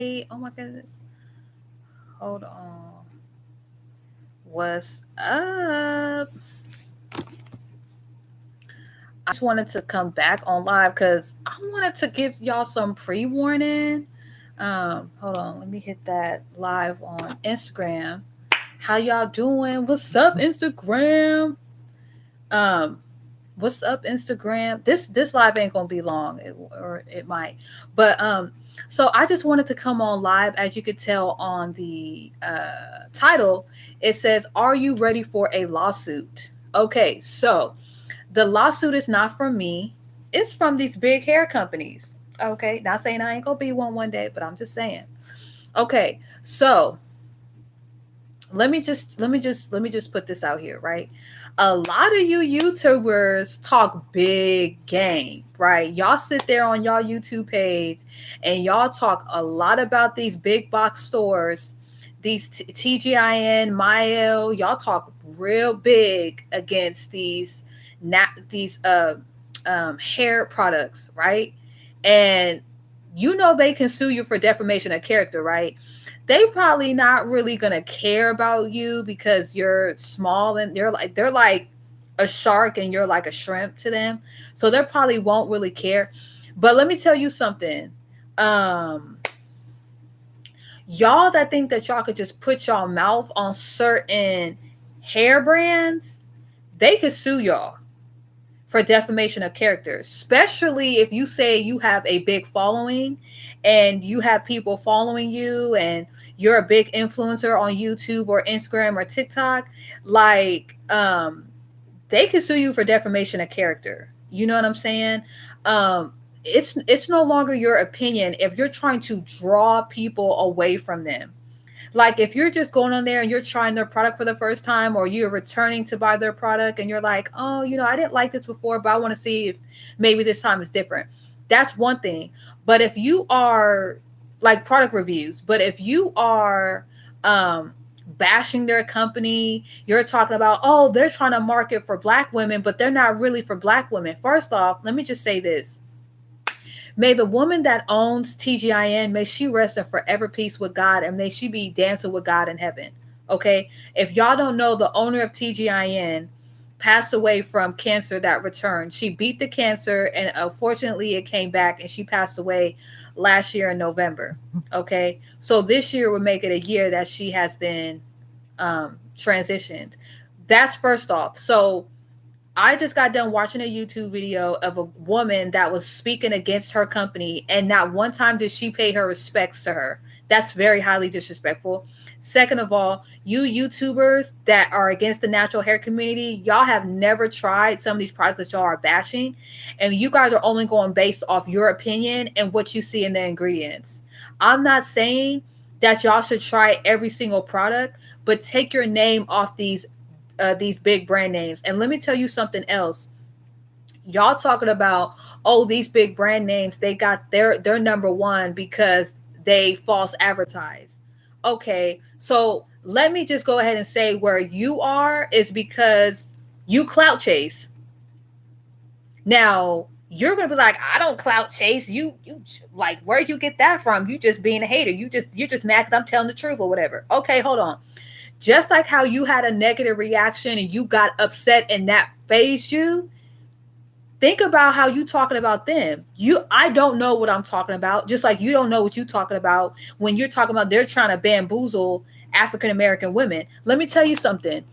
Oh my goodness. Hold on. What's up? I just wanted to come back on live because I wanted to give y'all some pre-warning. Hold on, let me hit that live on Instagram. How y'all doing? What's up, Instagram? Um, what's up, Instagram? This live ain't gonna be long, or it might. But so I just wanted to come on live. As you could tell on the title, it says, "Are you ready for a lawsuit?" Okay, so the lawsuit is not from me. It's from these big hair companies. Okay, not saying I ain't gonna be one day, but I'm just saying. Okay, so let me just put this out here, right? A lot of you YouTubers talk big game, right? Y'all sit there on y'all YouTube page and y'all talk a lot about these big box stores, these TGIN, Mayo. Y'all talk real big against these hair products, right? And you know they can sue you for defamation of character, right? They probably not really gonna care about you because you're small and they're like a shark and you're like a shrimp to them. So they probably won't really care. But let me tell you something. Um y'all that think that y'all could just put y'all mouth on certain hair brands, they could sue y'all for defamation of character, especially if you say you have a big following and you have people following you and you're a big influencer on YouTube or Instagram or TikTok. Like they can sue you for defamation of character. You know what I'm saying? um it's no longer your opinion if you're trying to draw people away from them. Like if you're just going on there and you're trying their product for the first time, or you're returning to buy their product and you're like, oh, I didn't like this before, but I want to see if maybe this time is different. That's one thing. But if you are like product reviews, but if you are um bashing their company, you're talking about, oh, they're trying to market for black women, but they're not really for black women. First off, let me just say this. May the woman that owns TGIN, may she rest in forever peace with God, and may she be dancing with God in heaven. Okay? If y'all don't know, the owner of TGIN passed away from cancer that returned. She beat the cancer, and unfortunately it came back, and she passed away last year in November. Okay? So this year would make it a year that she has been transitioned. That's first off. So I just got done watching a YouTube video of a woman that was speaking against her company, and not one time did she pay her respects to her. That's very highly disrespectful. Second of all, you YouTubers that are against the natural hair community, y'all have never tried some of these products that y'all are bashing, and you guys are only going based off your opinion and what you see in the ingredients. I'm not saying that y'all should try every single product, but take your name off these big brand names. And let me tell you something else. Y'all talking about, oh, these big brand names, they got their number one because they false advertise. Okay, so let me just go ahead and say where you are is because you clout chase. Now you're gonna be like, I don't clout chase. You like, where you get that from? You just being a hater. You're just mad because I'm telling the truth or whatever. Okay, hold on. Just like how you had a negative reaction and you got upset and that phased you, think about how you talking about them. I don't know what I'm talking about, just like you don't know what you talking about when you're talking about they're trying to bamboozle African American women. Let me tell you something.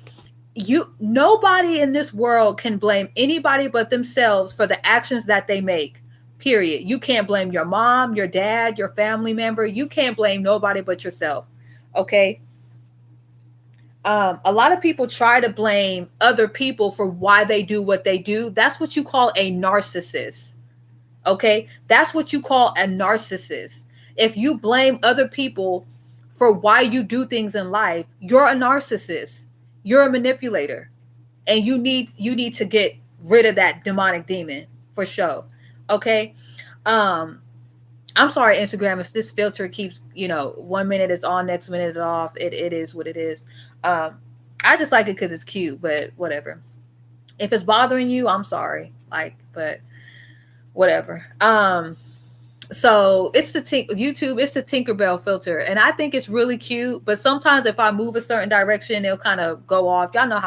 Nobody in this world can blame anybody but themselves for the actions that they make. Period. You can't blame your mom, your dad, your family member. You can't blame nobody but yourself. Okay? A lot of people try to blame other people for why they do what they do. That's what you call a narcissist. Okay? That's what you call a narcissist. If you blame other people for why you do things in life, you're a narcissist. You're a manipulator. And you need to get rid of that demonic demon for sure. Okay? Um I'm sorry, Instagram, if this filter keeps, 1 minute it's on, next minute it's off. It is what it is. Um, I just like it because it's cute, but whatever. If it's bothering you, I'm sorry. Like, but whatever. So it's the YouTube, it's the Tinkerbell filter, and I think it's really cute. But sometimes if I move a certain direction, it'll kind of go off. Y'all know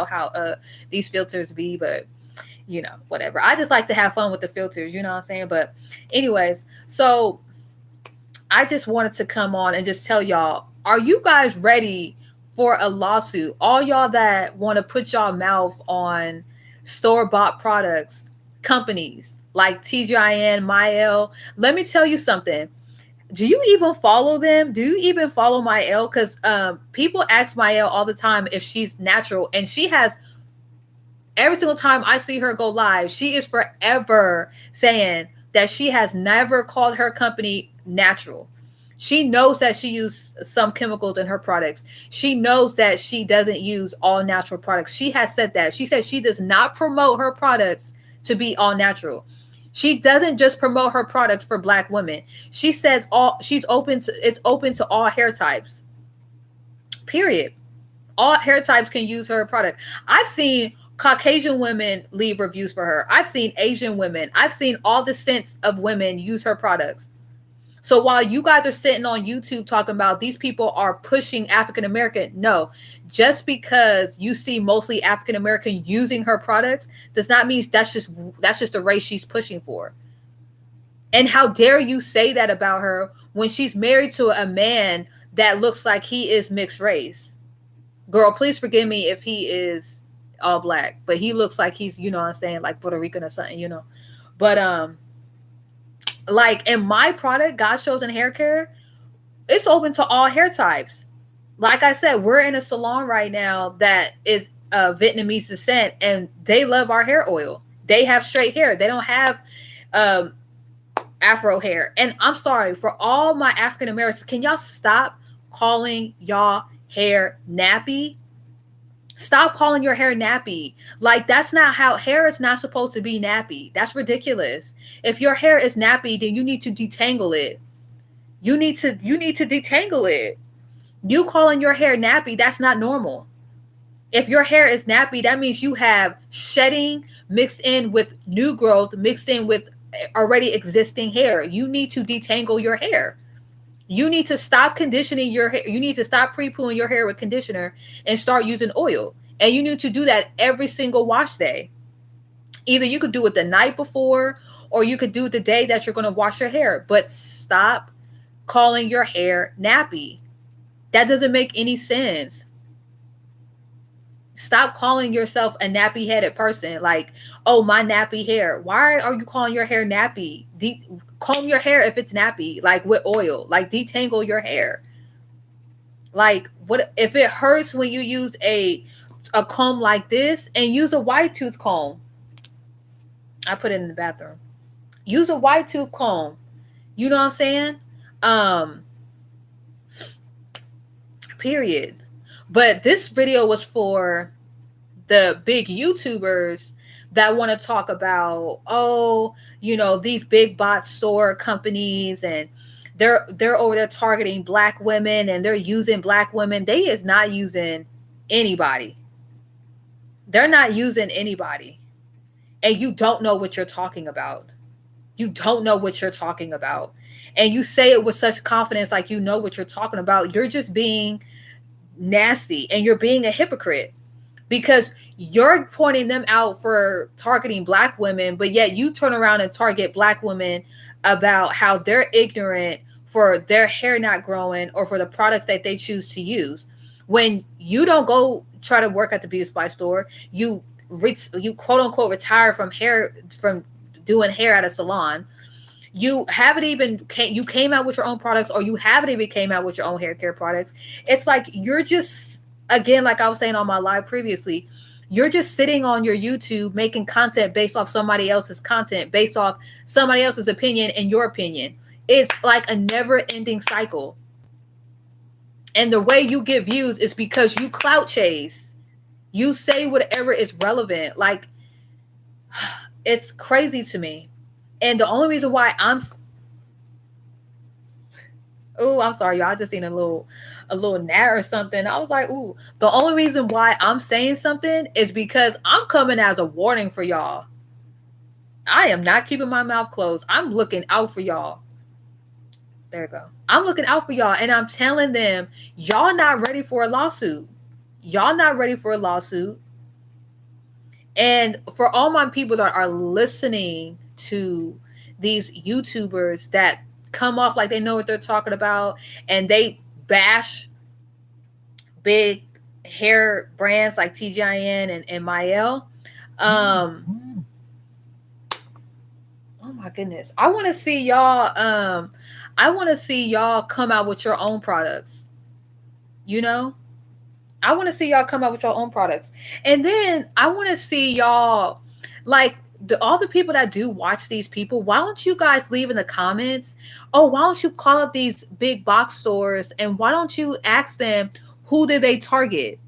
how these filters be, but whatever. I just like to have fun with the filters, you know what I'm saying? But anyways, so I just wanted to come on and just tell y'all, are you guys ready for a lawsuit? All y'all that want to put y'all mouth on store-bought products, companies like TGIN, Myel, let me tell you something. Do you even follow them? Do you even follow Myel? Because people ask Myel all the time if she's natural, and she has, every single time I see her go live, she is forever saying that she has never called her company natural. She knows that she used some chemicals in her products. She knows that she doesn't use all natural products. She has said that. She said she does not promote her products to be all natural. She doesn't just promote her products for Black women. She says it's open to all hair types. Period. All hair types can use her product. I've seen Caucasian women leave reviews for her. I've seen Asian women. I've seen all descents of women use her products. So while you guys are sitting on YouTube talking about these people are pushing African American, no, just because you see mostly African American using her products does not mean that's just the race she's pushing for. And how dare you say that about her when she's married to a man that looks like he is mixed race? Girl, please forgive me if he is all Black, but he looks like he's, you know what I'm saying, like Puerto Rican or something, you know. But like in my product, God Shows and Hair Care, it's open to all hair types. Like I said, we're in a salon right now that is Vietnamese descent, and they love our hair oil. They have straight hair. They don't have Afro hair. And I'm sorry for all my African Americans. Can y'all stop calling y'all hair nappy? Stop calling your hair nappy. Like, that's not how hair is not supposed to be nappy. That's ridiculous. If your hair is nappy, then you need to detangle it. You need to detangle it. You calling your hair nappy, that's not normal. If your hair is nappy, that means you have shedding mixed in with new growth, mixed in with already existing hair. You need to detangle your hair. You need to stop conditioning your hair. You need to stop pre-pooing your hair with conditioner and start using oil. And you need to do that every single wash day. Either you could do it the night before, or you could do it the day that you're going to wash your hair. But stop calling your hair nappy. That doesn't make any sense. Stop calling yourself a nappy-headed person. Like, oh, my nappy hair. Why are you calling your hair nappy? Comb your hair if it's nappy, like with oil. Like, detangle your hair. Like, what if it hurts when you use a comb like this, and use a white tooth comb? I put it in the bathroom. Use a white tooth comb. You know what I'm saying? Period. But this video was for the big YouTubers that want to talk about, oh, these big bot store companies, and they're over there targeting Black women, and they're using Black women. They is not using anybody. They're not using anybody. And you don't know what you're talking about. You don't know what you're talking about. And you say it with such confidence, like you know what you're talking about. You're just being nasty, and you're being a hypocrite, because you're pointing them out for targeting Black women, but yet you turn around and target Black women about how they're ignorant for their hair not growing or for the products that they choose to use. When you don't go try to work at the beauty supply store, you quote unquote retire from doing hair at a salon. You haven't even you came out with your own products, or you haven't even came out with your own hair care products. It's like you're just, again, like I was saying on my live previously, you're just sitting on your YouTube making content based off somebody else's content, based off somebody else's opinion and your opinion. It's like a never-ending cycle. And the way you get views is because you clout chase. You say whatever is relevant. Like, it's crazy to me. And the only reason why I'm sorry, y'all. I just seen a little gnat or something. I was like, ooh. The only reason why I'm saying something is because I'm coming as a warning for y'all. I am not keeping my mouth closed. I'm looking out for y'all. There you go. I'm looking out for y'all, and I'm telling them, y'all not ready for a lawsuit. Y'all not ready for a lawsuit. And for all my people that are listening to these YouTubers that come off like they know what they're talking about, and they bash big hair brands like TGIN and Mael. Oh my goodness. I want to see y'all I want to see y'all come out with your own products. You know? I want to see y'all come out with your own products. And then I want to see y'all like all the people that do watch these people, why don't you guys leave in the comments? Oh, why don't you call up these big box stores and why don't you ask them who did they target?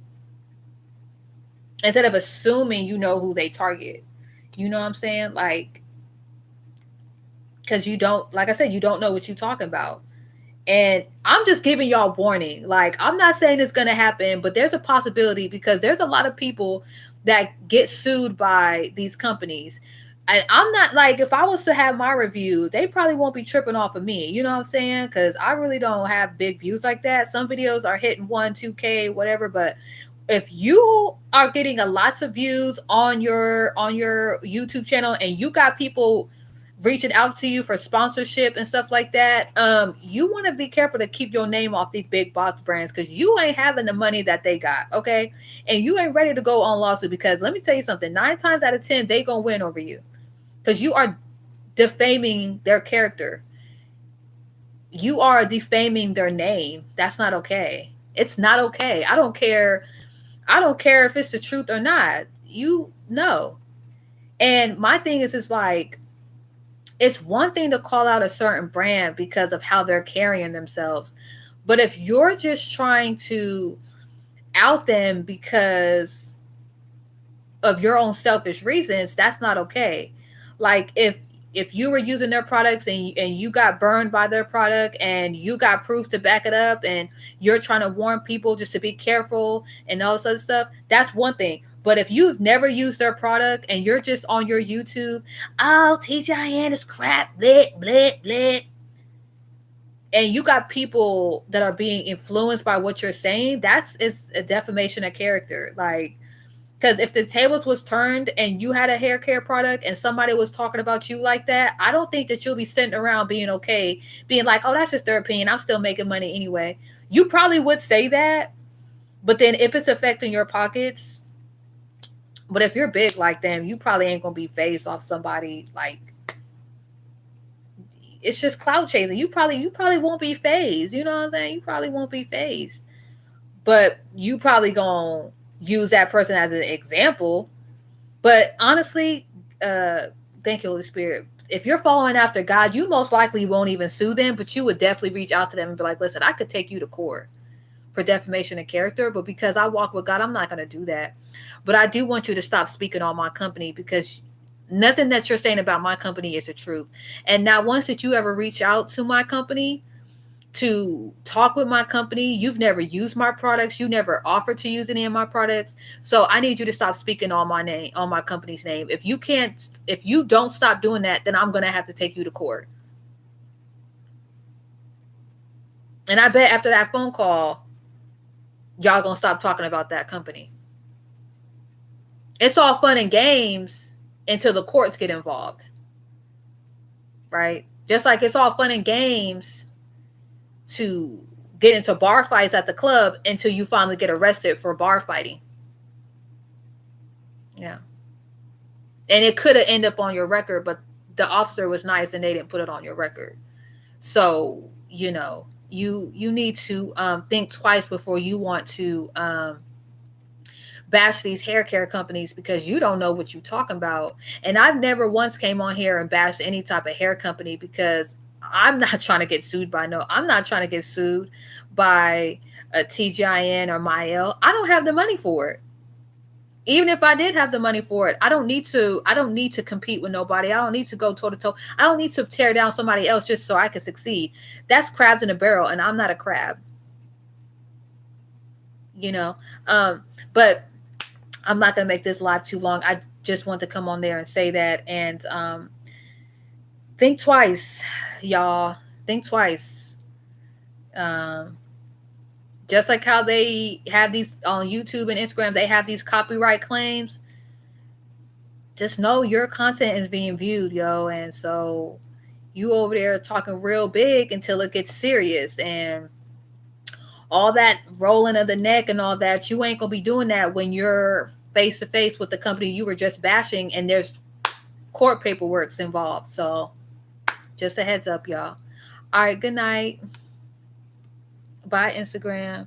Instead of assuming you know who they target. You know what I'm saying? Like, because you don't, like I said, you don't know what you're talking about. And I'm just giving y'all warning. Like, I'm not saying it's going to happen, but there's a possibility because there's a lot of people that get sued by these companies. And I'm not like, if I was to have my review, they probably won't be tripping off of me. You know what I'm saying? Because I really don't have big views like that. Some videos are hitting 2K, whatever. But if you are getting a lots of views on your YouTube channel and you got people reaching out to you for sponsorship and stuff like that, you want to be careful to keep your name off these big box brands because you ain't having the money that they got, okay? And you ain't ready to go on lawsuit because let me tell you something, 9 times out of 10, they gonna win over you because you are defaming their character. You are defaming their name. That's not okay. It's not okay. I don't care if it's the truth or not. You know. And my thing is, it's like, it's one thing to call out a certain brand because of how they're carrying themselves. But if you're just trying to out them because of your own selfish reasons, that's not okay. Like if you were using their products and you got burned by their product and you got proof to back it up and you're trying to warn people just to be careful and all this other stuff, that's one thing. But if you've never used their product and you're just on your YouTube, oh, TGIN is crap, blit, blit, blit, and you got people that are being influenced by what you're saying, is a defamation of character. Like, because if the tables was turned and you had a hair care product and somebody was talking about you like that, I don't think that you'll be sitting around being okay, being like, oh, that's just their opinion. I'm still making money anyway. You probably would say that, but then if it's affecting your pockets, but if you're big like them, you probably ain't going to be phased off somebody like, it's just clout chasing. You probably won't be phased. You know what I'm saying? You probably won't be phased, but you probably going to use that person as an example. But honestly, thank you, Holy Spirit. If you're following after God, you most likely won't even sue them, but you would definitely reach out to them and be like, listen, I could take you to court for defamation of character, but because I walk with God, I'm not going to do that. But I do want you to stop speaking on my company because nothing that you're saying about my company is the truth. And not once did you ever reach out to my company to talk with my company. You've never used my products. You never offered to use any of my products. So I need you to stop speaking on my name, on my company's name. If you don't stop doing that, then I'm going to have to take you to court. And I bet after that phone call, y'all going to stop talking about that company. It's all fun and games until the courts get involved. Right? Just like it's all fun and games to get into bar fights at the club until you finally get arrested for bar fighting. Yeah. And it could have ended up on your record, but the officer was nice and they didn't put it on your record. So, you know, you need to think twice before you want to bash these hair care companies because you don't know what you're talking about. And I've never once came on here and bashed any type of hair company because I'm not trying to get sued by I'm not trying to get sued by a TGIN or Mael. I don't have the money for it. Even if I did have the money for it, I don't need to compete with nobody. I don't need to go toe to toe. I don't need to tear down somebody else just so I can succeed. That's crabs in a barrel, and I'm not a crab. You know, but I'm not going to make this live too long. I just want to come on there and say that. And think twice, y'all. Think twice. Um, just like how they have these on YouTube and Instagram, they have these copyright claims. Just know your content is being viewed, yo. And so you over there talking real big until it gets serious. And all that rolling of the neck and all that, you ain't gonna be doing that when you're face to face with the company you were just bashing and there's court paperwork's involved. So just a heads up, y'all. All right, good night. Bye, Instagram.